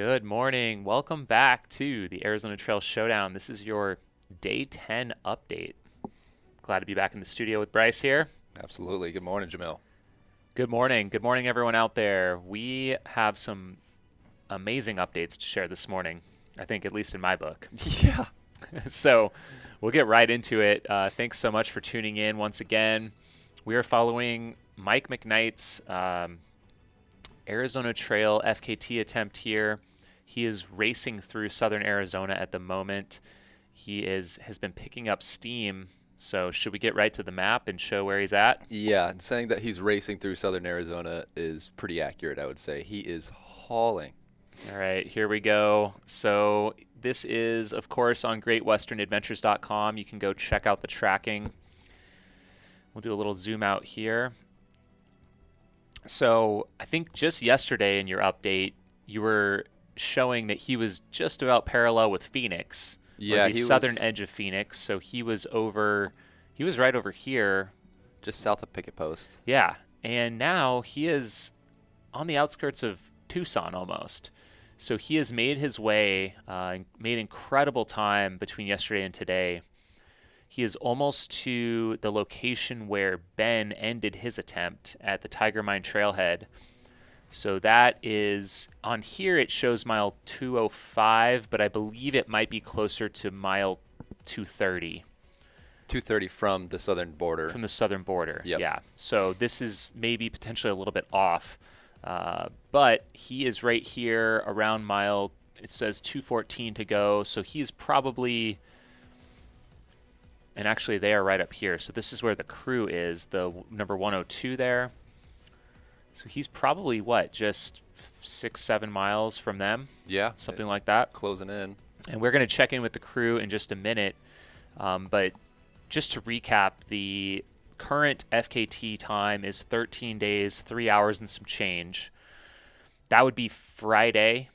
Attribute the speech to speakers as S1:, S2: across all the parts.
S1: Good morning. Welcome back to the Arizona Trail Showdown. This is your day 10 update. Glad to be back in the studio with Bryce here.
S2: Absolutely. Good morning, Jamil.
S1: Good morning. Good morning, everyone out there. We have some amazing updates to share this morning, I think, at least in my book.
S2: Yeah.
S1: So we'll get right into it. Thanks so much for tuning in once again. We are following Mike McKnight's Arizona Trail FKT attempt here. He is racing through southern Arizona at the moment. He has been picking up steam. So should we get right to the map and show where he's at?
S2: Yeah, and saying that he's racing through southern Arizona is pretty accurate, I would say. He is hauling.
S1: All right, here we go. So this is, of course, on greatwesternadventures.com. You can go check out the tracking. We'll do a little zoom out here. So I think just yesterday in your update, you were showing that he was just about parallel with Phoenix.
S2: Yeah,
S1: the southern edge of Phoenix. So he was right over here.
S2: Just south of Picket Post.
S1: Yeah, and now he is on the outskirts of Tucson almost. So he has made his way, made incredible time between yesterday and today. He is almost to the location where Ben ended his attempt at the Tiger Mine Trailhead. So that is, on here it shows mile 205, but I believe it might be closer to mile 230.
S2: 230 from the southern border.
S1: From the southern border,
S2: Yep.
S1: Yeah. So this is maybe potentially a little bit off. But he is right here around mile, it says 214 to go. So he's probably... And actually, they are right up here. So this is where the crew is, the number 102 there. So he's probably, just 6-7 miles from them?
S2: Yeah.
S1: Something like that.
S2: Closing in.
S1: And we're going to check in with the crew in just a minute. But just to recap, the current FKT time is 13 days, 3 hours and some change. That would be Friday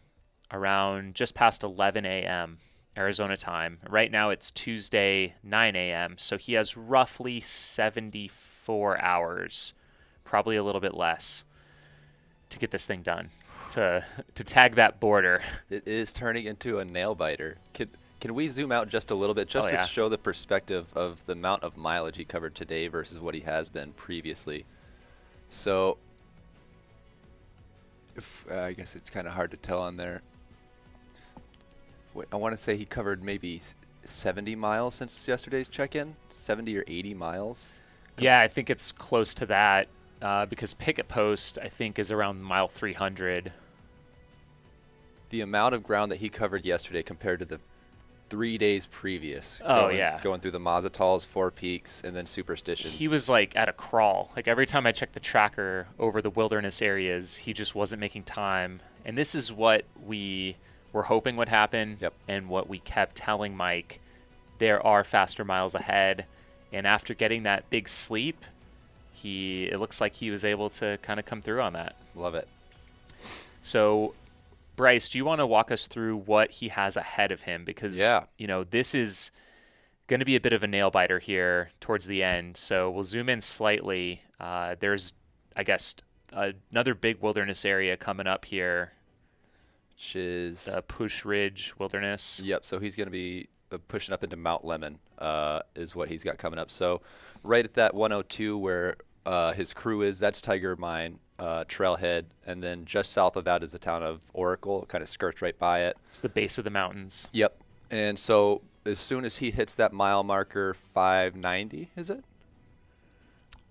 S1: around just past 11 a.m. Arizona time. Right now it's Tuesday, 9 a.m. So he has roughly 74 hours, probably a little bit less, to get this thing done, to tag that border.
S2: It is turning into a nail biter. Can we zoom out just a little bit to show the perspective of the amount of mileage he covered today versus what he has been previously? So I guess it's kind of hard to tell on there. I want to say he covered maybe 70 miles since yesterday's check-in, 70 or 80 miles.
S1: Yeah, I think it's close to that because Picket Post, I think, is around mile 300.
S2: The amount of ground that he covered yesterday compared to the 3 days previous. Going through the Mazatals, Four Peaks, and then Superstitions.
S1: He was at a crawl. Every time I checked the tracker over the wilderness areas, he just wasn't making time. And this is what we were hoping would happen.
S2: Yep.
S1: And what we kept telling Mike, there are faster miles ahead. And after getting that big sleep, it looks like he was able to kind of come through on that.
S2: Love it.
S1: So, Bryce, do you want to walk us through what he has ahead of him? Because, this is going to be a bit of a nail biter here towards the end. So we'll zoom in slightly. There's, I guess, another big wilderness area coming up here.
S2: Which is
S1: the Push Ridge Wilderness.
S2: Yep, so he's going to be pushing up into Mount Lemmon is what he's got coming up. So right at that 102 where his crew is, that's Tiger Mine Trailhead, and then just south of that is the town of Oracle. It kind of skirts right by it.
S1: It's the base of the mountains.
S2: Yep, and so as soon as he hits that mile marker, 590, is it?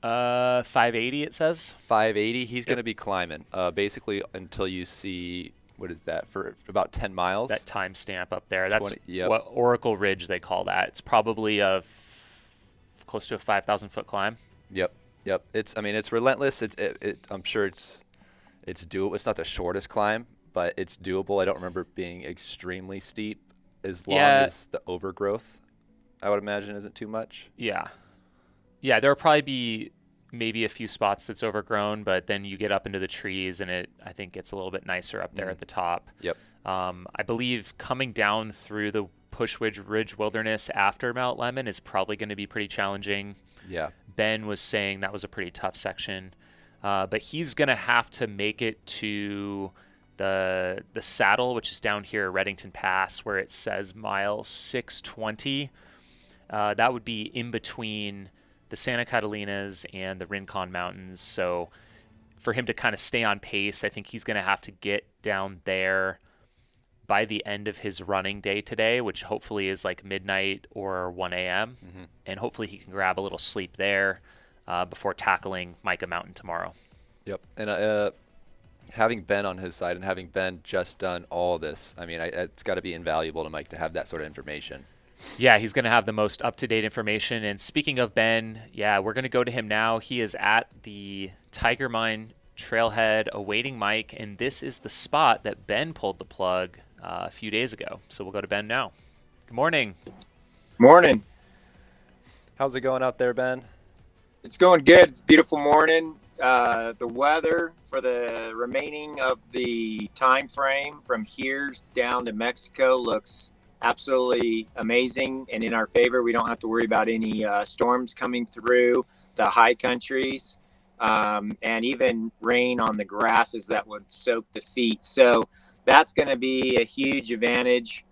S1: 580 it says.
S2: 580, he's going to be climbing basically until you see... What is that, for about 10 miles?
S1: That timestamp up there. That's
S2: 20,
S1: what Oracle Ridge they call that. It's probably close to a 5,000-foot climb.
S2: Yep. It's relentless. I'm sure it's doable. It's not the shortest climb, but it's doable. I don't remember it being extremely steep as long as the overgrowth, I would imagine, isn't too much.
S1: Yeah. Yeah, there'll probably be maybe a few spots that's overgrown, but then you get up into the trees and I think gets a little bit nicer up there at the top.
S2: Yep.
S1: I believe coming down through the Push Ridge Wilderness after Mount Lemmon is probably going to be pretty challenging.
S2: Yeah.
S1: Ben was saying that was a pretty tough section, but he's going to have to make it to the saddle, which is down here at Reddington Pass, where it says mile 620. That would be in between the Santa Catalinas and the Rincon Mountains. So for him to kind of stay on pace, I think he's going to have to get down there by the end of his running day today, which hopefully is like midnight or 1 a.m. And hopefully he can grab a little sleep there before tackling Micah Mountain tomorrow.
S2: Yep. And having been on his side and having been just done all this, I mean, it's got to be invaluable to Mike to have that sort of information.
S1: Yeah, he's going to have the most up-to-date information. And speaking of Ben, yeah, we're going to go to him now. He is at the Tiger Mine trailhead awaiting Mike, and this is the spot that Ben pulled the plug a few days ago. So we'll go to Ben now. Good morning.
S3: Morning.
S2: How's it going out there, Ben?
S3: It's going good. It's a beautiful morning. The weather for the remaining of the time frame from here down to Mexico looks absolutely amazing and in our favor. We don't have to worry about any storms coming through the high countries, and even rain on the grasses that would soak the feet. So that's going to be a huge advantage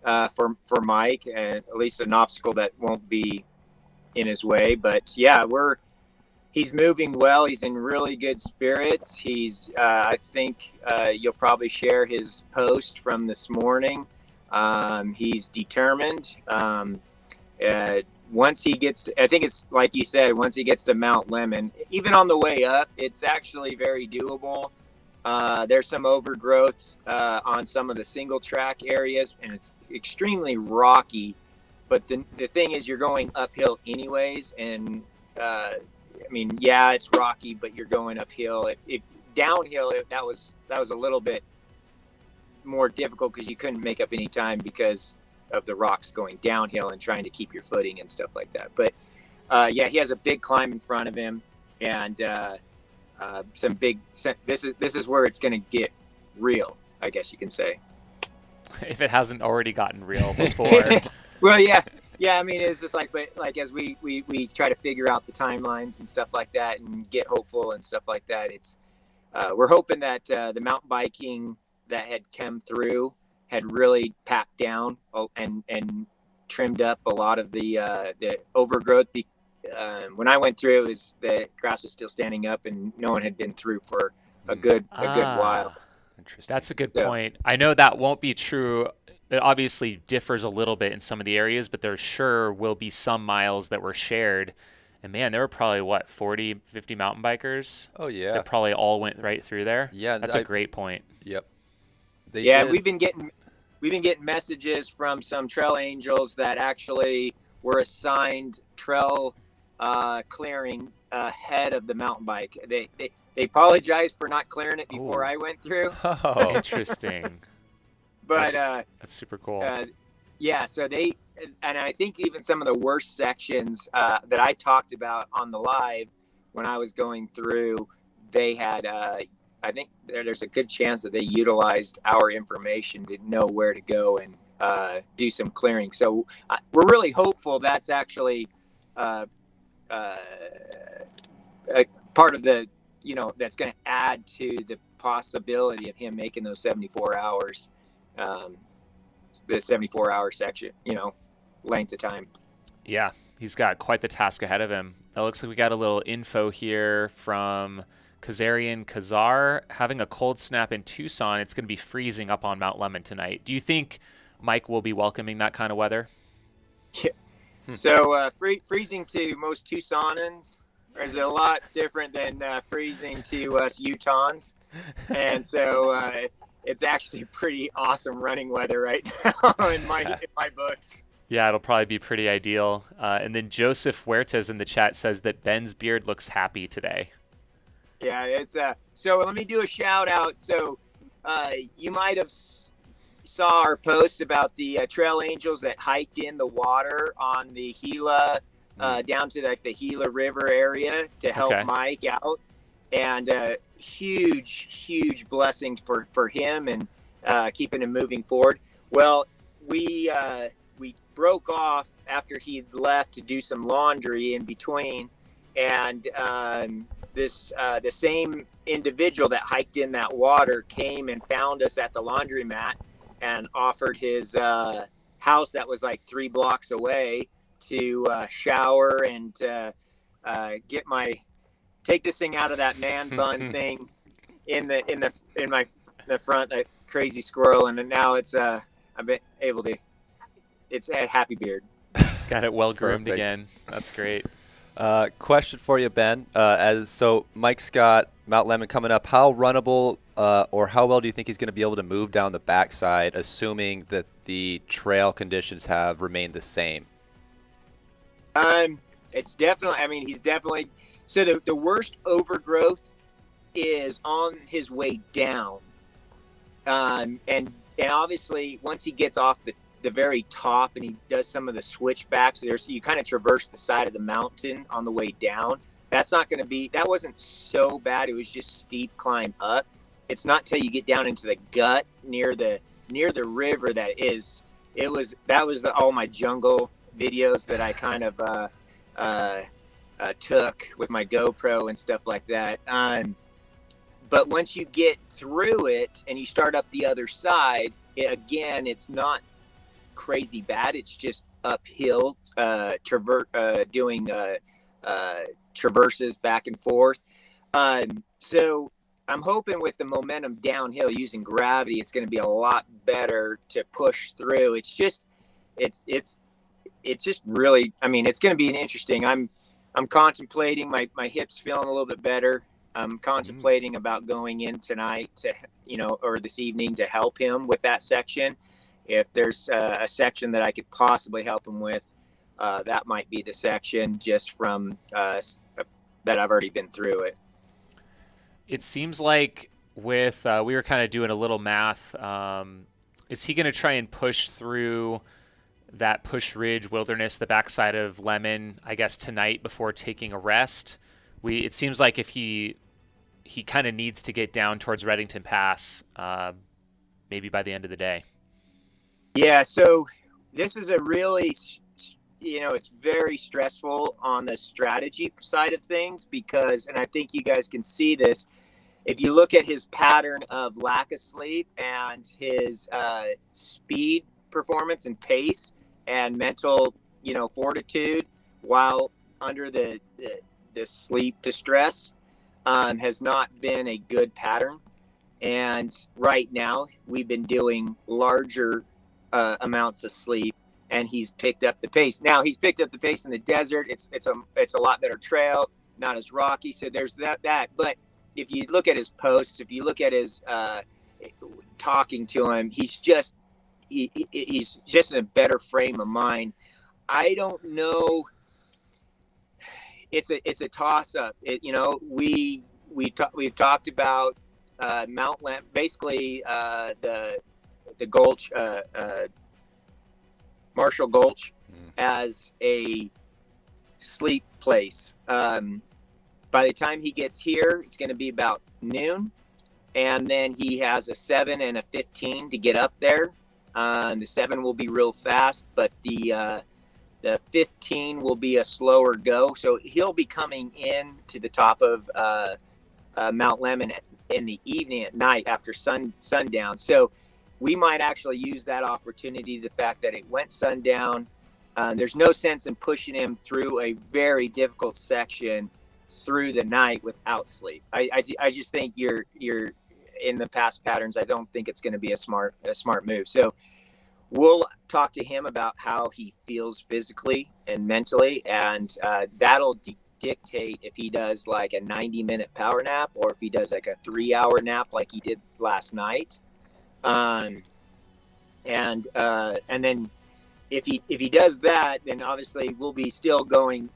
S3: for Mike, and at least an obstacle that won't be in his way. But yeah, he's moving well. He's in really good spirits. He's I think you'll probably share his post from this morning. He's determined. Once he gets, I think it's like you said, once he gets to Mount Lemmon, even on the way up, it's actually very doable. There's some overgrowth on some of the single track areas, and it's extremely rocky. But the thing is, you're going uphill anyways, and I mean, yeah, it's rocky, but you're going uphill. If downhill, that was a little bit more difficult because you couldn't make up any time because of the rocks going downhill and trying to keep your footing and stuff like that. But yeah, he has a big climb in front of him, and this is where it's going to get real, I guess you can say.
S1: If it hasn't already gotten real before.
S3: Well, yeah. I mean, it's just like, but like as we try to figure out the timelines and stuff like that, and get hopeful and stuff like that. It's we're hoping that the mountain biking that had come through had really packed down and trimmed up a lot of the overgrowth. When I went through, the grass was still standing up, and no one had been through for a good while.
S2: Interesting.
S1: That's a good point. I know that won't be true. It obviously differs a little bit in some of the areas, but there sure will be some miles that were shared. And man, there were probably 40, 50 mountain bikers.
S2: Oh yeah.
S1: That probably all went right through there.
S2: Yeah,
S1: that's a great point.
S2: Yep.
S3: We've been getting messages from some trail angels that actually were assigned trail clearing ahead of the mountain bike. They apologized for not clearing it before I went through.
S1: Oh, interesting.
S3: But
S1: that's super cool.
S3: Yeah, so and I think even some of the worst sections that I talked about on the live when I was going through, they had I think there's a good chance that they utilized our information to know where to go and do some clearing. So we're really hopeful that's actually a part of the, that's going to add to the possibility of him making those 74 hours, the 74-hour section, length of time.
S1: Yeah, he's got quite the task ahead of him. It looks like we got a little info here from Kazarian Kazar. Having a cold snap in Tucson, it's going to be freezing up on Mount Lemmon tonight. Do you think Mike will be welcoming that kind of weather?
S3: Yeah. So freezing to most Tucsonans is a lot different than freezing to us Utahns. And so it's actually pretty awesome running weather right now in my books.
S1: Yeah, it'll probably be pretty ideal. And then Joseph Huertas in the chat says that Ben's beard looks happy today.
S3: Yeah, it's so let me do a shout out. So you might have saw our post about the trail angels that hiked in the water on the Gila down to the Gila River area to help Mike out, and huge blessings for him and keeping him moving forward. Well, we broke off after he left to do some laundry in between, and the same individual that hiked in that water came and found us at the laundromat and offered his house that was like 3 blocks away to shower and take this thing out of that man bun thing in the front, that crazy squirrel, and now it's I've been able to. It's a happy beard.
S1: Got it well groomed
S2: Perfect.
S1: again. That's great.
S2: Question for you, Ben. So Mike's got Mount Lemmon coming up. How runnable or how well do you think he's going to be able to move down the backside, assuming that the trail conditions have remained the same?
S3: It's definitely. I mean, he's definitely. So the worst overgrowth is on his way down, and obviously once he gets off the very top and he does some of the switchbacks, you kind of traverse the side of the mountain on the way down. That wasn't so bad. It was just steep climb up. It's not till you get down into the gut near the river that was all my jungle videos that I kind of took with my GoPro and stuff like that. But once you get through it and you start up the other side, it's not crazy bad. It's just uphill, doing traverses back and forth. So I'm hoping with the momentum downhill using gravity, it's going to be a lot better to push through. It's just really, I mean, it's going to be an interesting. I'm contemplating my hips feeling a little bit better. I'm contemplating about going in tonight or this evening to help him with that section. If there's a section that I could possibly help him with, that might be the section just from that I've already been through it.
S1: It seems like we were kind of doing a little math. Is he going to try and push through that Push Ridge Wilderness, the backside of Lemmon, I guess tonight before taking a rest? It seems like if he kind of needs to get down towards Reddington Pass, maybe by the end of the day.
S3: Yeah, so this is a really, it's very stressful on the strategy side of things because, and I think you guys can see this, if you look at his pattern of lack of sleep and his speed performance and pace and mental, fortitude while under the sleep distress has not been a good pattern. And right now we've been doing larger amounts of sleep, and he's picked up the pace. Now he's picked up the pace in the desert. It's a lot better trail, not as rocky. So there's that. But if you look at his posts, if you look at his talking to him, he's just in a better frame of mind. I don't know. It's a toss up. We've talked about Mount Lemmon, basically the Gulch, Marshall Gulch, as a sleep place. By the time he gets here, it's going to be about noon, and then he has a 7 and a 15 to get up there. The 7 will be real fast, but the 15 will be a slower go. So he'll be coming in to the top of Mount Lemmon in the evening at night after sundown. So we might actually use that opportunity, the fact that it went sundown. There's no sense in pushing him through a very difficult section through the night without sleep. I just think you're in the past patterns. I don't think it's going to be a smart move. So we'll talk to him about how he feels physically and mentally, and that'll dictate if he does like a 90-minute power nap or if he does like a 3-hour nap like he did last night. And then if he does that, then obviously we'll be still going.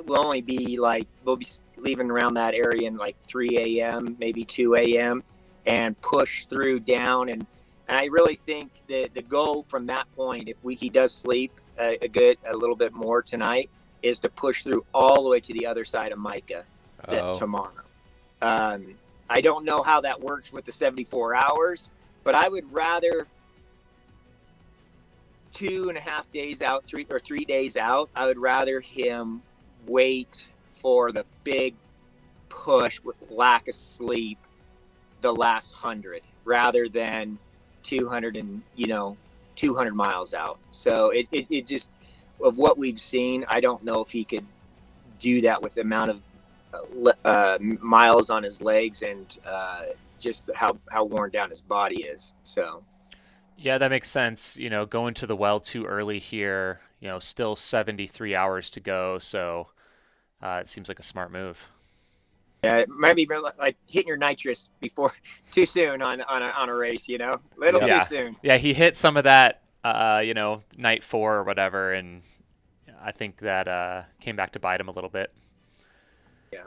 S3: We'll be leaving around that area in like 3 a.m., maybe 2 a.m. and push through down. And I really think that the goal from that point, if he does sleep a little bit more tonight, is to push through all the way to the other side of Micah tomorrow. I don't know how that works with the 74 hours, but I would rather 2.5 days out, 3 days out, I would rather him wait for the big push with lack of sleep the last 100 rather than 200 and 200 miles out. So it just, of what we've seen, I don't know if he could do that with the amount of miles on his legs and just how worn down his body is. So
S1: yeah, that makes sense. Going to the well too early here, still 73 hours to go. So it seems like a smart move.
S3: Yeah, it might be like hitting your nitrous before too soon on a race, little too soon.
S1: Yeah, he hit some of that, night 4 or whatever, and I think that came back to bite him a little bit.
S3: Yeah.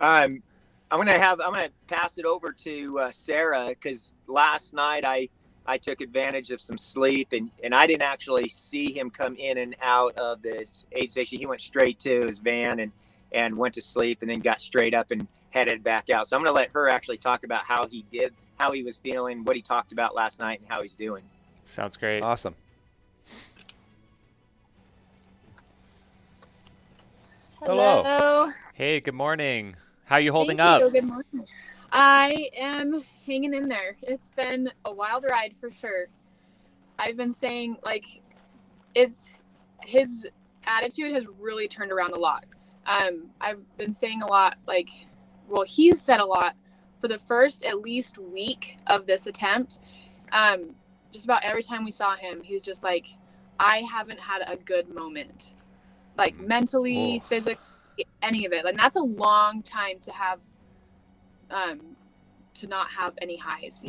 S3: I'm gonna pass it over to Sarah, because last night I took advantage of some sleep, and I didn't actually see him come in and out of the aid station. He went straight to his van and went to sleep, and then got straight up and headed back out. So I'm going to let her actually talk about how he was feeling, what he talked about last night, and how he's doing.
S1: Sounds great.
S2: Awesome.
S4: Hello.
S1: Hey, good morning. How are you holding
S4: Thank
S1: up?
S4: you. Good morning. I am hanging in there. It's been a wild ride for sure. I've been saying, his attitude has really turned around a lot. I've been saying a lot, he's said a lot for the first at least week of this attempt. Just about every time we saw him, he's just like, I haven't had a good moment, mentally, physically, any of it. And that's a long time to have, to not have any highs,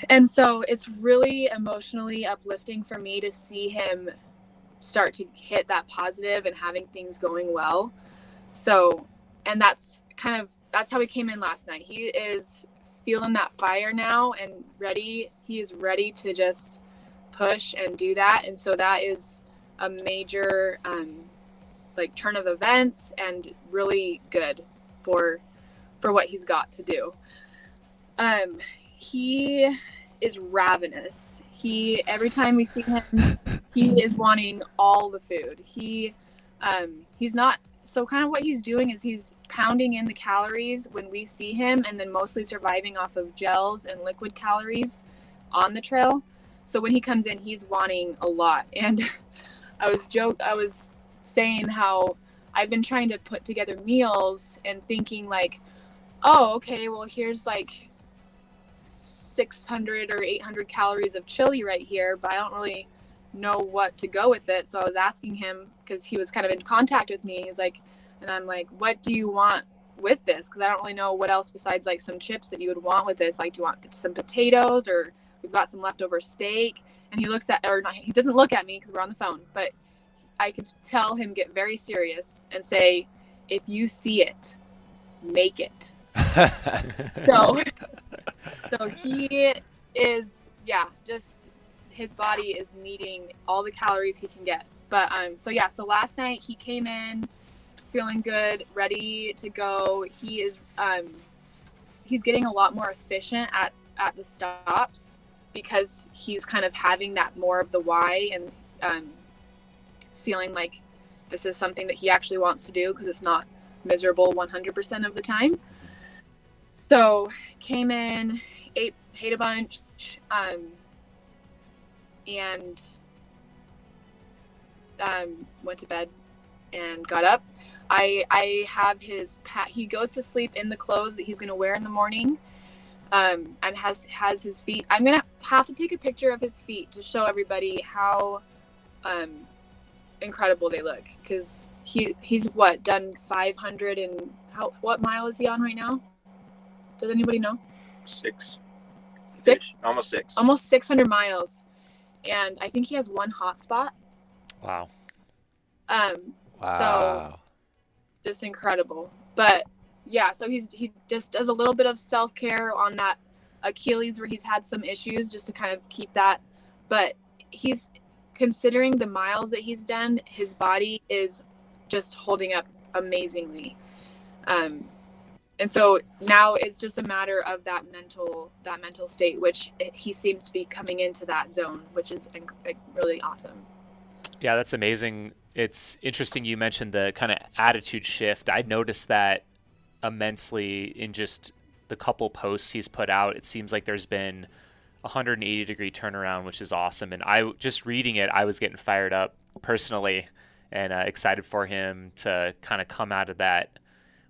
S4: And so it's really emotionally uplifting for me to see him start to hit that positive and having things going well. So, and that's how he came in last night. He is feeling that fire now and ready. He is ready to just push and do that. And so that is a major, turn of events, and really good for what he's got to do. He is ravenous. Every time we see him, he is wanting all the food. He's not, so kind of what he's doing is he's pounding in the calories when we see him, and then mostly surviving off of gels and liquid calories on the trail. So when he comes in, he's wanting a lot. And I was saying how I've been trying to put together meals and thinking oh, okay, well, here's 600 or 800 calories of chili right here, but I don't really know what to go with it. So I was asking him, because he was kind of in contact with me. He's like, and I'm like, what do you want with this? Because I don't really know what else besides some chips that you would want with this. Do you want some potatoes, or we've got some leftover steak? And he looks at, or not, he doesn't look at me because we're on the phone, but I could tell him get very serious and say, if you see it, make it. So he is, just his body is needing all the calories he can get. But so last night he came in feeling good, ready to go. He is he's getting a lot more efficient at the stops, because he's kind of having that more of the why, and feeling like this is something that he actually wants to do, because it's not miserable 100% of the time. So came in, ate a bunch, and went to bed and got up. I have he goes to sleep in the clothes that he's going to wear in the morning, and has his feet. I'm going to have to take a picture of his feet to show everybody how incredible they look, because he's done 500 and what mile is he on right now? Does anybody know?
S3: 6.
S4: Almost 600 miles, and I think he has one hot spot.
S1: Wow.
S4: So just incredible. But yeah, so he just does a little bit of self-care on that Achilles where he's had some issues, just to kind of keep that. But he's, considering the miles that he's done, his body is just holding up amazingly. And so now it's just a matter of that mental state, which he seems to be coming into that zone, which is really awesome.
S1: Yeah, that's amazing. It's interesting you mentioned the kind of attitude shift. I noticed that immensely in just the couple posts he's put out. It seems like there's been 180-degree turnaround, which is awesome. And I just reading it, I was getting fired up personally and excited for him to kind of come out of that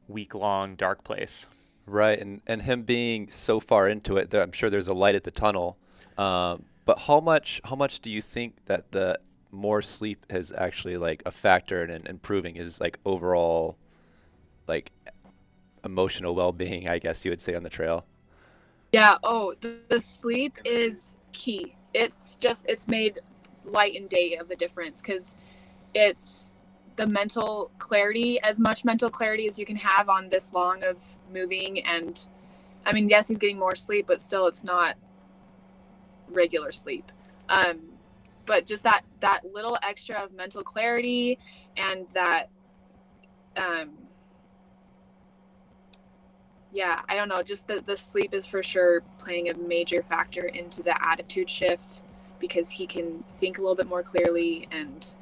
S1: week-long dark place.
S2: Right, and him being so far into it, I'm sure there's a light at the tunnel. But how much do you think that the more sleep has actually like a factor in improving his like overall like emotional well-being, I guess you would say, on the trail?
S4: Yeah. Oh, the sleep is key. It's made light and day of the difference, because it's the mental clarity, as much mental clarity as you can have on this long of moving. And I mean, yes, he's getting more sleep, but still it's not regular sleep. But just that little extra of mental clarity, and that yeah, I don't know, just the sleep is for sure playing a major factor into the attitude shift, because he can think a little bit more clearly, and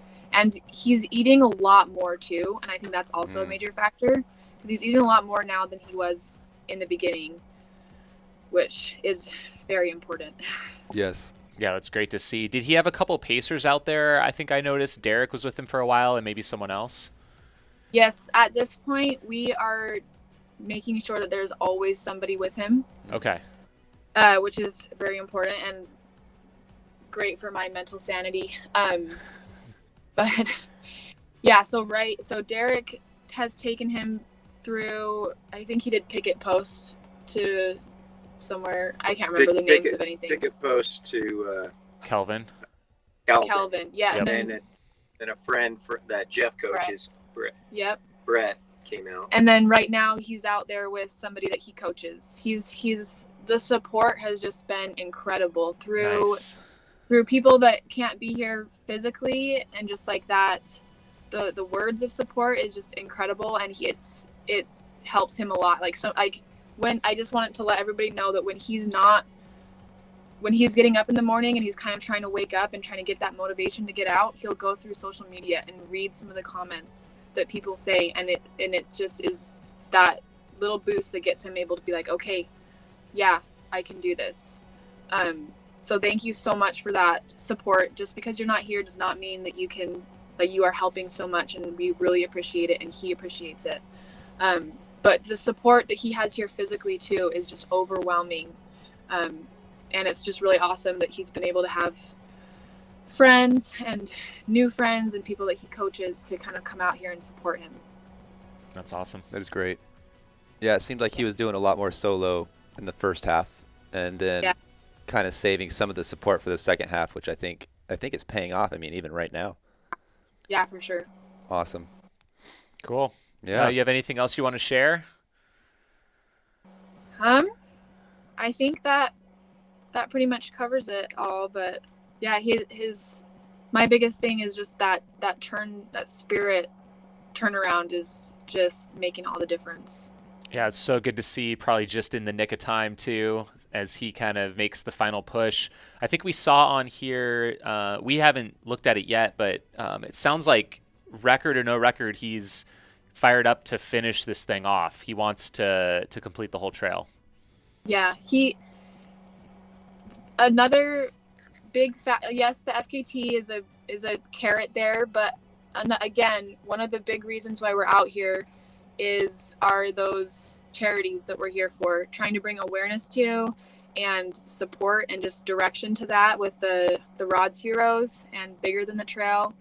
S4: he's eating a lot more too, and I think that's also a major factor, because he's eating a lot more now than he was in the beginning, which is very important.
S2: Yes.
S1: Yeah, that's great to see. Did he have a couple pacers out there? I think I noticed Derek was with him for a while, and maybe someone else.
S4: Yes, at this point we are making sure that there's always somebody with him.
S1: Okay.
S4: Which is very important and great for my mental sanity. But yeah, so Derek has taken him through, I think he did picket posts to somewhere. I can't remember the names of anything.
S5: Picket post to
S1: Kelvin.
S4: Calvin. Yeah.
S1: Yep.
S4: And
S5: then a friend that Jeff coaches, Brett.
S4: Yep.
S5: Brett came out.
S4: And then right now he's out there with somebody that he coaches. He's the support has just been incredible through people that can't be here physically, and just like that, the words of support is just incredible, and it helps him a lot. When I just wanted to let everybody know that when he's getting up in the morning and he's kind of trying to wake up and trying to get that motivation to get out, he'll go through social media and read some of the comments that people say, and it just is that little boost that gets him able to be like, okay, yeah, I can do this. So thank you so much for that support. Just because you're not here does not mean that you are helping so much, and we really appreciate it, and he appreciates it. But the support that he has here physically too is just overwhelming. And it's just really awesome that he's been able to have friends and new friends and people that he coaches to kind of come out here and support him.
S1: That's awesome.
S2: That is great. Yeah, it seemed like he was doing a lot more solo in the first half, and then kind of saving some of the support for the second half, which I think is paying off. I mean, even right now.
S4: Yeah, for sure.
S2: Awesome.
S1: Cool.
S2: Yeah.
S1: You have anything else you want to share?
S4: I think that pretty much covers it all, but yeah, my biggest thing is just that spirit turnaround is just making all the difference.
S1: Yeah, it's so good to see, probably just in the nick of time too, as he kind of makes the final push. I think we saw on here, we haven't looked at it yet, but it sounds like, record or no record, he's fired up to finish this thing off. He wants to complete the whole trail.
S4: Yeah, another big yes, the FKT is a carrot there, but again, one of the big reasons why we're out here are those charities that we're here for, trying to bring awareness to and support and just direction to that with the Rods Heroes and Bigger Than the Trail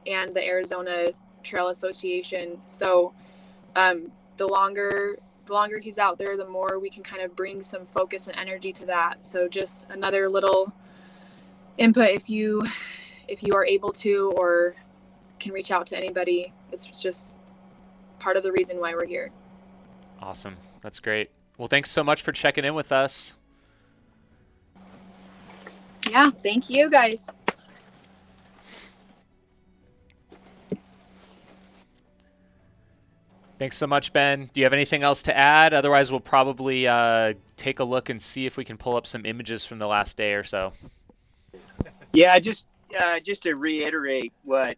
S4: and the Arizona Trail Association. So the longer he's out there, the more we can kind of bring some focus and energy to that. So just another little input, if you are able to or can reach out to anybody. It's just part of the reason why we're here.
S1: Awesome. That's great. Well, thanks so much for checking in with us.
S4: Yeah, thank you guys.
S1: Thanks so much, Ben. Do you have anything else to add? Otherwise, we'll probably take a look and see if we can pull up some images from the last day or so.
S3: Yeah, just to reiterate what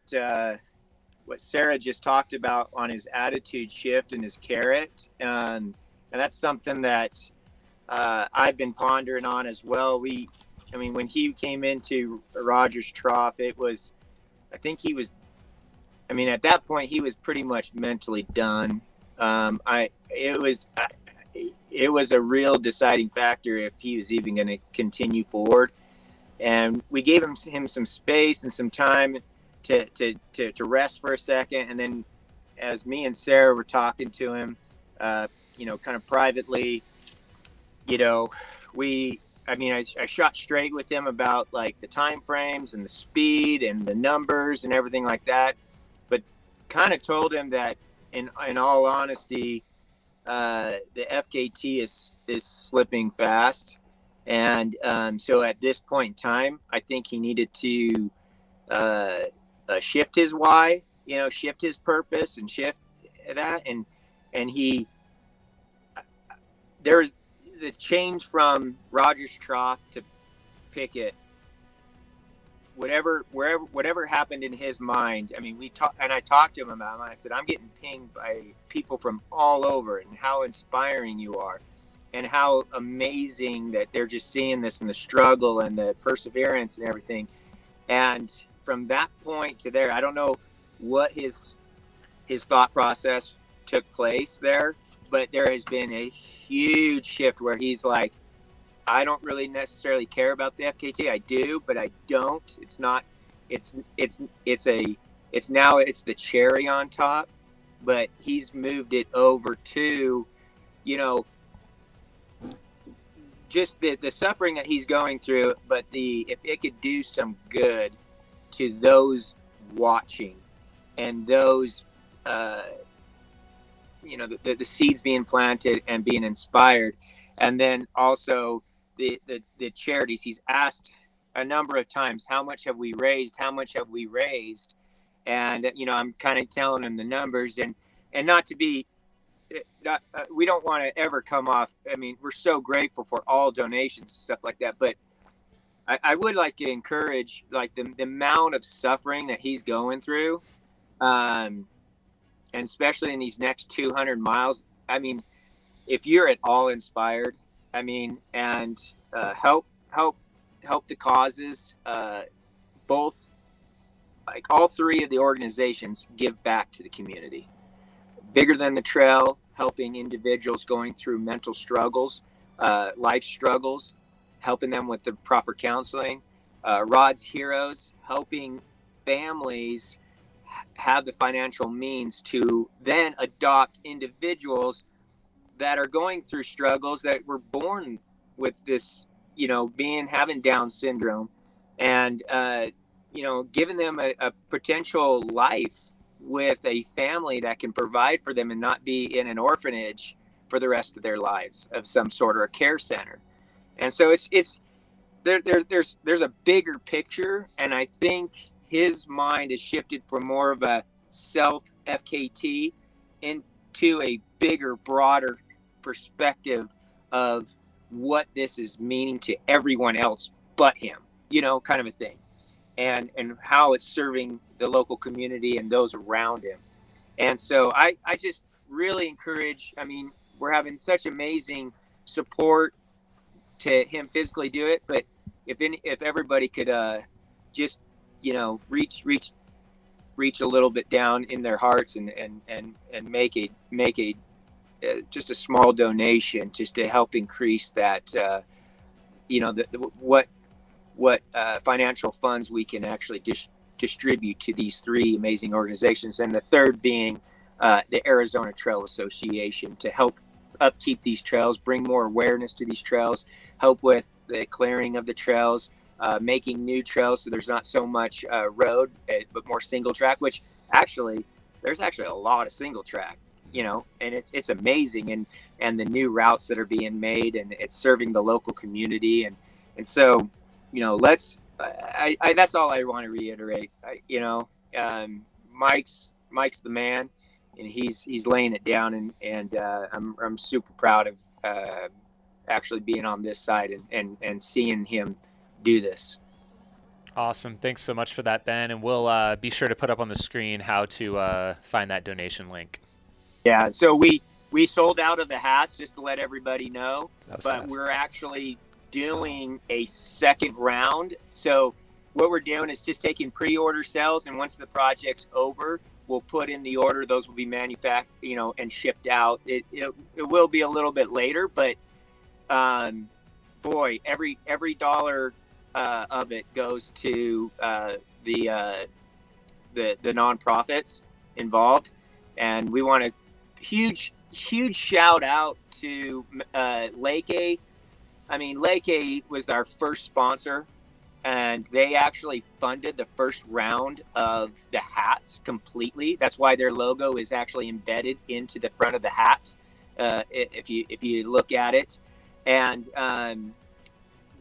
S3: what Sarah just talked about on his attitude shift and his carrot. And that's something that I've been pondering on as well. When he came into Rogers Trough, at that point he was pretty much mentally done. It was a real deciding factor if he was even going to continue forward. And we gave him some space and some time to rest for a second. And then as me and Sarah were talking to him, kind of privately, I shot straight with him about like the time frames and the speed and the numbers and everything like that. But kind of told him that in all honesty, the FKT is slipping fast. And so at this point in time, I think he needed to shift his why, shift his purpose and shift that. And there's the change from Rogers Trough to Pickett. Whatever happened in his mind. I mean, I talked to him about it. I said, I'm getting pinged by people from all over, and how inspiring you are, and how amazing that they're just seeing this and the struggle and the perseverance and everything. And from that point to there, I don't know what his thought process took place there, but there has been a huge shift where he's like, I don't really necessarily care about the FKT. I do, but I don't. It's not. It's the cherry on top. But he's moved it over to, just the suffering that he's going through. But if it could do some good to those watching, and those, the seeds being planted and being inspired, and then also the charities. He's asked a number of times, how much have we raised? And, I'm kind of telling him the numbers, and not to be, we don't want to ever come off. I mean, we're so grateful for all donations and stuff like that. But I would like to encourage like the amount of suffering that he's going through. And especially in these next 200 miles. I mean, if you're at all inspired, and help the causes, both, like all three of the organizations give back to the community. Bigger Than the Trail, helping individuals going through mental struggles, life struggles, helping them with the proper counseling. Rod's Heroes, helping families have the financial means to then adopt individuals that are going through struggles, that were born with this, having Down syndrome, and, giving them a potential life with a family that can provide for them and not be in an orphanage for the rest of their lives of some sort, or a care center. And so there's a bigger picture. And I think his mind has shifted from more of a self FKT into a bigger, broader perspective of what this is meaning to everyone else but him, kind of a thing, and how it's serving the local community and those around him. And so I just really encourage, we're having such amazing support to him physically do it, but if everybody could just reach a little bit down in their hearts and make a just a small donation just to help increase that, what financial funds we can actually distribute to these three amazing organizations. And the third being the Arizona Trail Association, to help upkeep these trails, bring more awareness to these trails, help with the clearing of the trails, making new trails so there's not so much road, but more single track, which there's actually a lot of single track, and it's amazing, and the new routes that are being made, and it's serving the local community. And so, that's all I want to reiterate. Mike's the man, and he's laying it down, and I'm super proud of actually being on this side and seeing him do this.
S1: Awesome. Thanks so much for that, Ben. And we'll be sure to put up on the screen how to find that donation link.
S3: Yeah, so we sold out of the hats, just to let everybody know,
S2: That was
S3: but
S2: fast.
S3: we're actually doing a second round. So what we're doing is just taking pre-order sales, and once the project's over, we'll put in the order. Those will be manufactured, and shipped out. It will be a little bit later, but boy, every dollar of it goes to the nonprofits involved, and we want to huge shout out to Lake A. I mean, Lake A was our first sponsor, and they actually funded the first round of the hats completely. That's why their logo is actually embedded into the front of the hat, if you look at it. And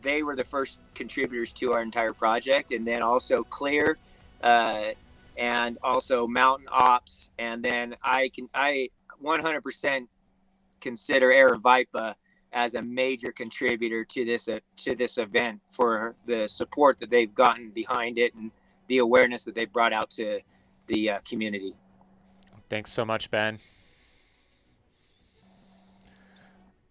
S3: they were the first contributors to our entire project, and then also Clear, and also Mountain Ops, and then I 100% consider Aravaipa as a major contributor to this event for the support that they've gotten behind it and the awareness that they've brought out to the community.
S1: Thanks so much, Ben.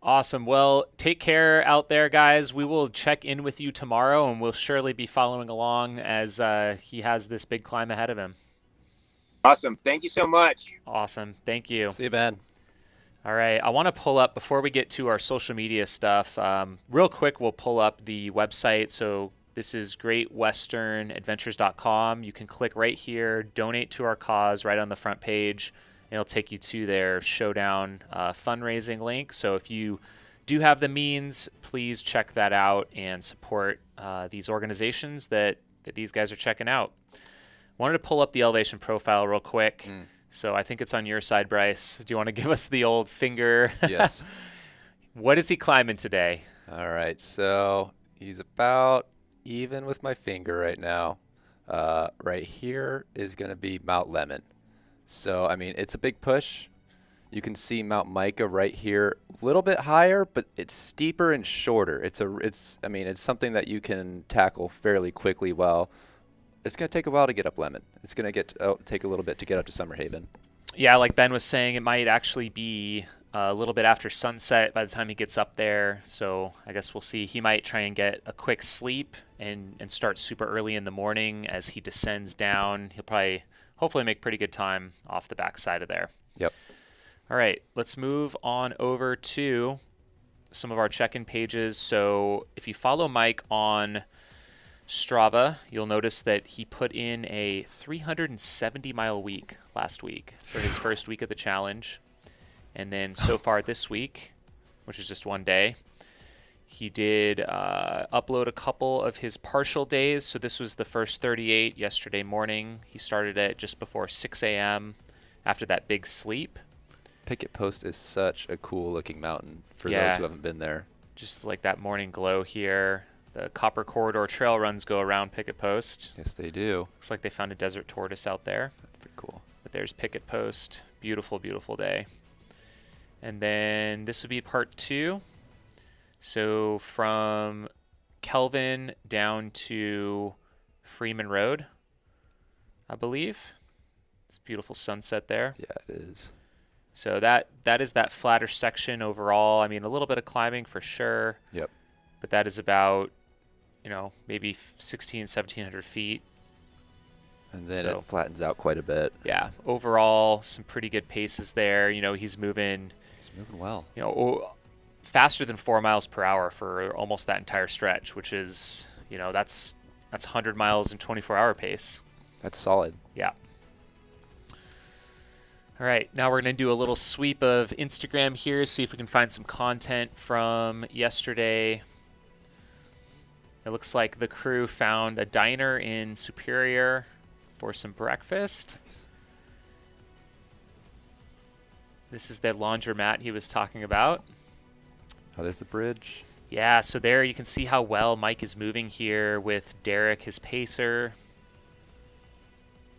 S1: Awesome. Well, take care out there, guys. We will check in with you tomorrow, and we'll surely be following along as he has this big climb ahead of him.
S3: Awesome. Thank you so much.
S1: Awesome. Thank you.
S2: See you, Ben.
S1: All right. I want to pull up, before we get to our social media stuff, real quick, we'll pull up the website. So this is greatwesternadventures.com. You can click right here, donate to our cause, right on the front page. It'll take you to their Showdown fundraising link. So if you do have the means, please check that out and support these organizations that these guys are checking out. Wanted to pull up the elevation profile real quick. So I think it's on your side, Bryce. Do you want to give us the old finger?
S2: Yes.
S1: What is he climbing today?
S2: All right, so he's about even with my finger right now. Right here is going to be Mount Lemon. So, I mean, it's a big push. You can see Mount Micah right here, a little bit higher, but it's steeper and shorter. It's something that you can tackle fairly quickly. Well, it's going to take a while to get up Lemon. It's going to take a little bit to get up to Summer Haven.
S1: Yeah, like Ben was saying, it might actually be a little bit after sunset by the time he gets up there. So I guess we'll see. He might try and get a quick sleep and start super early in the morning as he descends down. He'll probably, hopefully, make pretty good time off the backside of there.
S2: Yep.
S1: All right, let's move on over to some of our check-in pages. So if you follow Mike on Strava, you'll notice that he put in a 370-mile week last week for his first week of the challenge. And then so far this week, which is just one day, he did upload a couple of his partial days. So this was the first 38 yesterday morning. He started at just before 6 a.m. after that big sleep.
S2: Picket Post is such a cool-looking mountain for those who haven't been there.
S1: Just like that morning glow here. The Copper Corridor trail runs go around Picket Post.
S2: Yes, they do.
S1: Looks like they found a desert tortoise out there.
S2: That's pretty cool.
S1: But there's Picket Post. Beautiful, beautiful day. And then this would be part 2. So from Kelvin down to Freeman Road, I believe. It's a beautiful sunset there.
S2: Yeah, it is.
S1: So that is that flatter section overall. I mean, a little bit of climbing for sure.
S2: Yep.
S1: But that is about, maybe 1,700 feet.
S2: And then it flattens out quite a bit.
S1: Yeah. Overall, some pretty good paces there. He's moving.
S2: He's moving well.
S1: Faster than 4 miles per hour for almost that entire stretch, which is, that's 100 miles in 24-hour pace.
S2: That's solid.
S1: Yeah. All right, now we're going to do a little sweep of Instagram here, see if we can find some content from yesterday. It looks like the crew found a diner in Superior for some breakfast. This is the laundromat he was talking about.
S2: Oh, there's the bridge.
S1: Yeah, so there you can see how well Mike is moving here with Derek, his pacer.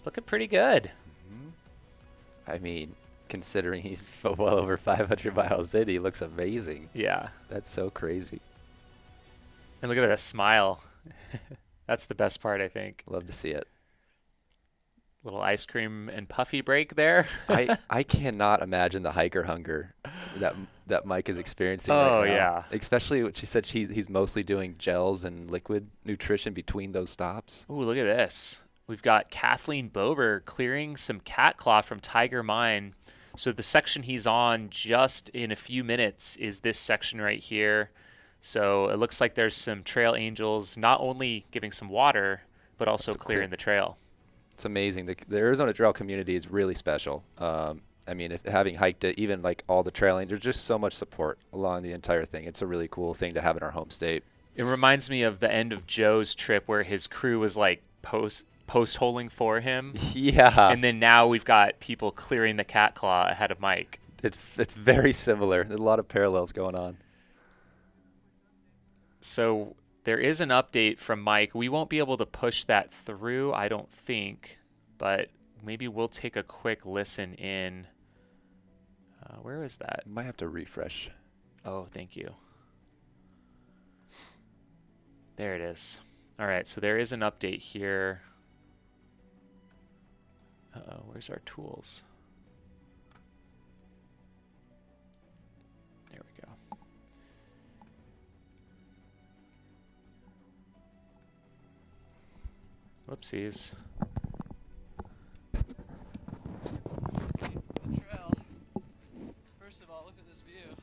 S1: Looking pretty good.
S2: I mean, considering he's well over 500 miles in, he looks amazing.
S1: Yeah.
S2: That's so crazy.
S1: And look at that smile. That's the best part, I think.
S2: Love to see it.
S1: Little ice cream and puffy break there.
S2: I cannot imagine the hiker hunger that Mike is experiencing right now.
S1: Oh, yeah.
S2: Especially what she said, he's mostly doing gels and liquid nutrition between those stops.
S1: Ooh, look at this. We've got Kathleen Bober clearing some cat claw from Tiger Mine. So the section he's on just in a few minutes is this section right here. So it looks like there's some trail angels not only giving some water, but also clearing the trail.
S2: It's amazing. The Arizona trail community is really special. I mean, having hiked it, even like all the trailing, there's just so much support along the entire thing. It's a really cool thing to have in our home state.
S1: It reminds me of the end of Joe's trip where his crew was like post-holing for him.
S2: Yeah.
S1: And then now we've got people clearing the cat claw ahead of Mike.
S2: It's very similar. There's a lot of parallels going on.
S1: So there is an update from Mike. We won't be able to push that through, I don't think, but maybe we'll take a quick listen in. Where is that?
S2: Might have to refresh.
S1: Oh, thank you. There it is. All right, so there is an update here. Where's our tools? There we go. Whoopsies.
S6: Trail. First of all, look at this view.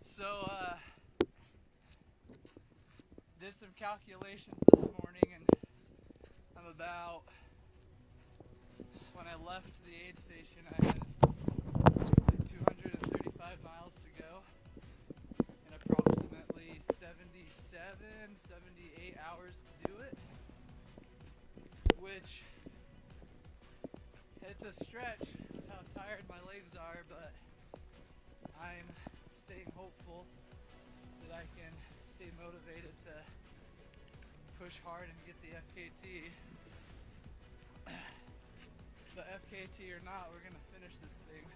S6: So, did some calculations this morning, and I'm about, when I left the aid station, I had 235 miles to go, and approximately 78 hours to do it, which, it's a stretch with how tired my legs are, but I'm staying hopeful that I can stay motivated to push hard and get the FKT. But FKT or not, we're gonna finish this thing.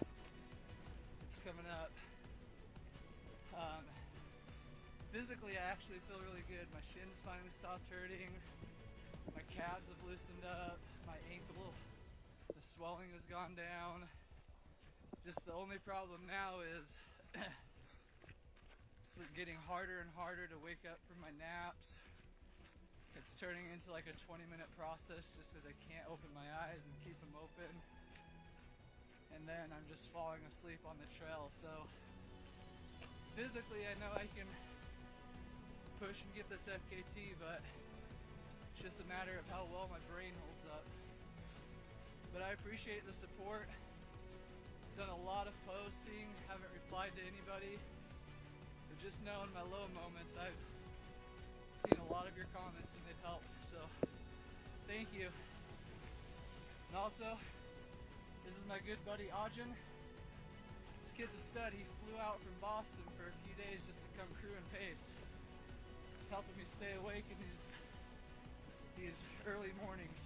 S6: It's coming up. Physically, I actually feel really good. My shins finally stopped hurting. My calves have loosened up. My ankle, the swelling has gone down. Just the only problem now is it's getting harder and harder to wake up from my naps. It's turning into like a 20-minute process just because I can't open my eyes and keep them open. And then I'm just falling asleep on the trail. So physically, I know I can push and get this FKT, but it's just a matter of how well my brain holds up. But I appreciate the support. Done a lot of posting, haven't replied to anybody. But just know in my low moments, I've seen a lot of your comments and they've helped. So thank you. And also, this is my good buddy Ajin. This kid's a stud. He flew out from Boston for a few days just to come crew and pace. He's helping me stay awake in these early mornings.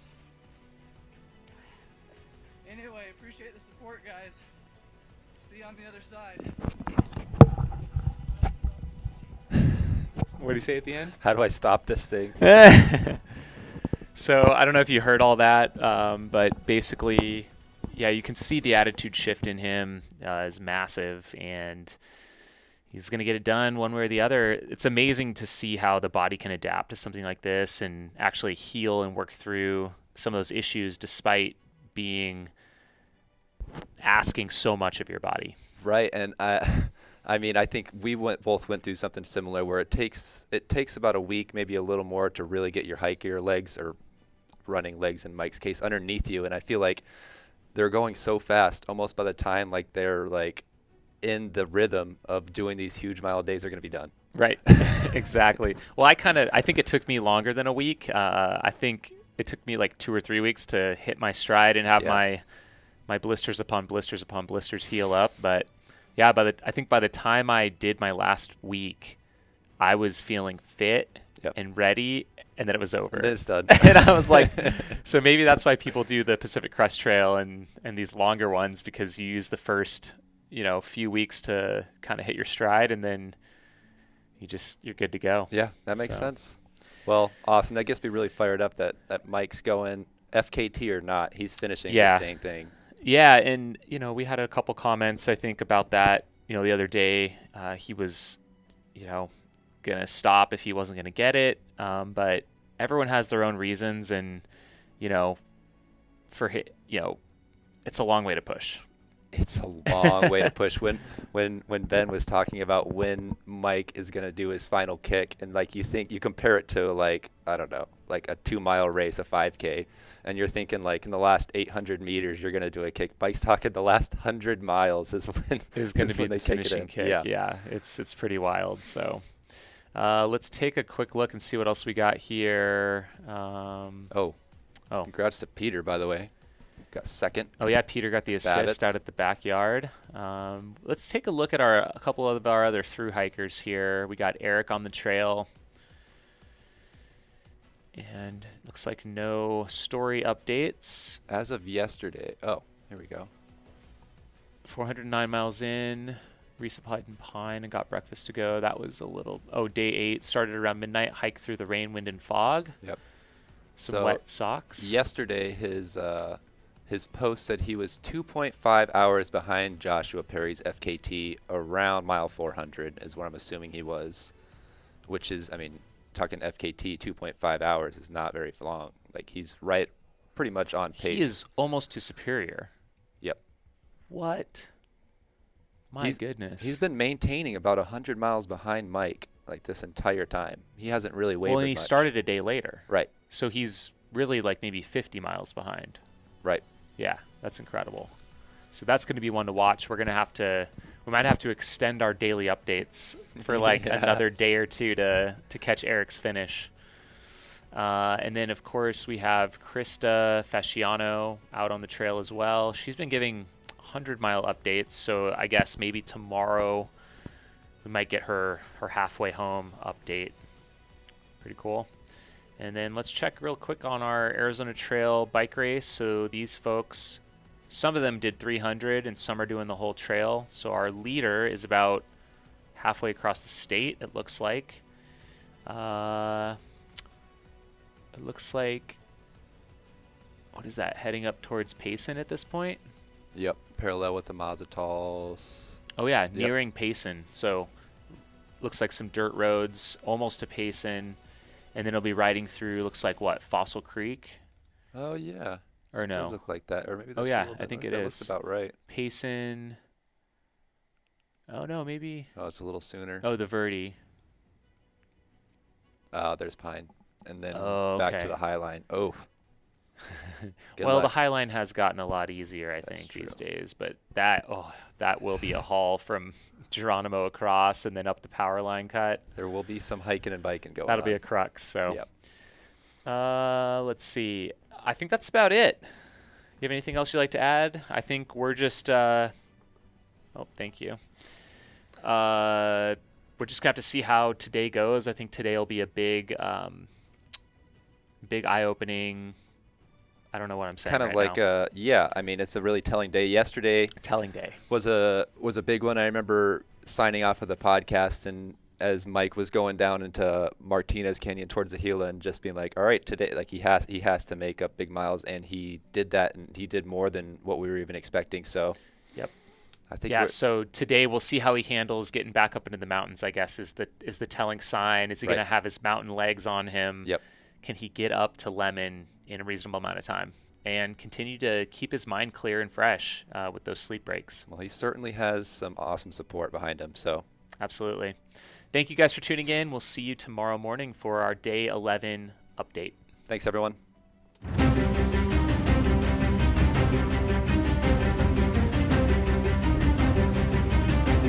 S6: Anyway, appreciate the support, guys. See you on the other side.
S1: What do you say at the end?
S2: How do I stop this thing?
S1: So I don't know if you heard all that, but basically, yeah, you can see the attitude shift in him is massive, and he's going to get it done one way or the other. It's amazing to see how the body can adapt to something like this and actually heal and work through some of those issues despite asking so much of your body.
S2: Right, and I mean, I think we both went through something similar where it takes about a week, maybe a little more, to really get your hiker legs, or running legs in Mike's case, underneath you. And I feel like they're going so fast, almost by the time like they're like in the rhythm of doing these huge mile days, are going to be done.
S1: Right, exactly. Well, I think it took me longer than a week. I think it took me like 2 or 3 weeks to hit my stride and have my blisters upon blisters upon blisters heal up. But yeah, I think by the time I did my last week, I was feeling fit and ready, and then it was over.
S2: And then it's done.
S1: And I was like, so maybe that's why people do the Pacific Crest Trail and these longer ones, because you use the first few weeks to kind of hit your stride, and then you're good to go.
S2: Yeah, that makes
S1: So.
S2: sense. Well, Austin, that gets me really fired up that Mike's going FKT or not. He's finishing
S1: Yeah.
S2: this dang thing.
S1: Yeah, and we had a couple comments I think about that. The other day he was, gonna stop if he wasn't gonna get it. But everyone has their own reasons, and it's a long way to push.
S2: It's a long way to push. When Ben was talking about when Mike is gonna do his final kick, and like you compare it to like I don't know, like a 2-mile race, a 5K, and you're thinking like in the last 800 meters you're gonna do a kick. Mike's talking the last 100 miles is when
S1: is going to be
S2: when
S1: the
S2: they kick it
S1: finishing
S2: in.
S1: kick.
S2: Yeah.
S1: It's pretty wild. So let's take a quick look and see what else we got here.
S2: Oh, congrats to Peter, by the way. Got second.
S1: Oh yeah, Peter got the assist
S2: Babbitts.
S1: out at the backyard. Let's take a look at a couple of our other through hikers here. We got Eric on the trail, and looks like no story updates.
S2: As of yesterday. Oh, here we go.
S1: 409 miles in, resupplied in Pine and got breakfast to go. That was day 8 started around midnight. Hike through the rain, wind, and fog.
S2: Yep.
S1: Some
S2: So,
S1: wet socks.
S2: Yesterday, his post said he was 2.5 hours behind Joshua Perry's FKT around mile 400 is what I'm assuming he was, which is, I mean, talking FKT, 2.5 hours is not very long. Like, he's right pretty much on pace.
S1: He is almost to Superior.
S2: Yep.
S1: What? My goodness.
S2: He's been maintaining about 100 miles behind Mike like this entire time. He hasn't really wavered
S1: Well, and he
S2: much.
S1: started a day later.
S2: Right.
S1: So he's really like maybe 50 miles behind.
S2: Right.
S1: Yeah, that's incredible. So that's going to be one to watch. We might have to extend our daily updates for like another day or two to catch Eric's finish. And then, of course, we have Krista Fasciano out on the trail as well. She's been giving 100-mile updates, so I guess maybe tomorrow we might get her halfway home update. Pretty cool. And then let's check real quick on our Arizona Trail bike race. So these folks, some of them did 300 and some are doing the whole trail. So our leader is about halfway across the state, it looks like. It looks like, what is that, heading up towards Payson at this point?
S2: Yep. Parallel with the Mazatals.
S1: Oh yeah, nearing Payson. So looks like some dirt roads, almost to Payson. And then it'll be riding through, looks like what, Fossil Creek?
S2: Oh, yeah.
S1: Or
S2: It
S1: no?
S2: does look like that. Or maybe that's
S1: Oh, yeah,
S2: a little
S1: I
S2: bit
S1: think
S2: like
S1: it
S2: that.
S1: is.
S2: Looks about right.
S1: Payson. Oh, no, maybe.
S2: Oh, it's a little sooner.
S1: Oh, the Verde.
S2: There's Pine. And then
S1: Oh,
S2: back
S1: okay.
S2: to the High Line. Oh. Good
S1: Well, the
S2: luck.
S1: High Line has gotten a lot easier, I
S2: That's
S1: think, these
S2: true.
S1: days. But that will be a haul from Geronimo across and then up the power line cut.
S2: There will be some hiking and biking going
S1: That'll
S2: on.
S1: be a crux. So,
S2: Yep.
S1: Let's see. I think that's about it. You have anything else you'd like to add? I think we're just. Oh, thank you. We're just gonna have to see how today goes. I think today will be a big eye-opening. I don't know what I'm saying.
S2: Kind of
S1: right
S2: like
S1: now.
S2: yeah, I mean, it's a really telling day. Yesterday
S1: telling day.
S2: was a big one. I remember signing off of the podcast, and as Mike was going down into Martinez Canyon towards the Gila, and just being like, all right, today, like he has to make up big miles, and he did that, and he did more than what we were even expecting. So
S1: Yep.
S2: I think
S1: Yeah, so today we'll see how he handles getting back up into the mountains, I guess, is the telling sign. Is he
S2: Right.
S1: going to have his mountain legs on him?
S2: Yep.
S1: Can he get up to Lemon in a reasonable amount of time and continue to keep his mind clear and fresh with those sleep breaks?
S2: Well, he certainly has some awesome support behind him. So
S1: Absolutely. Thank you guys for tuning in. We'll see you tomorrow morning for our day 11 update.
S2: thanks, everyone.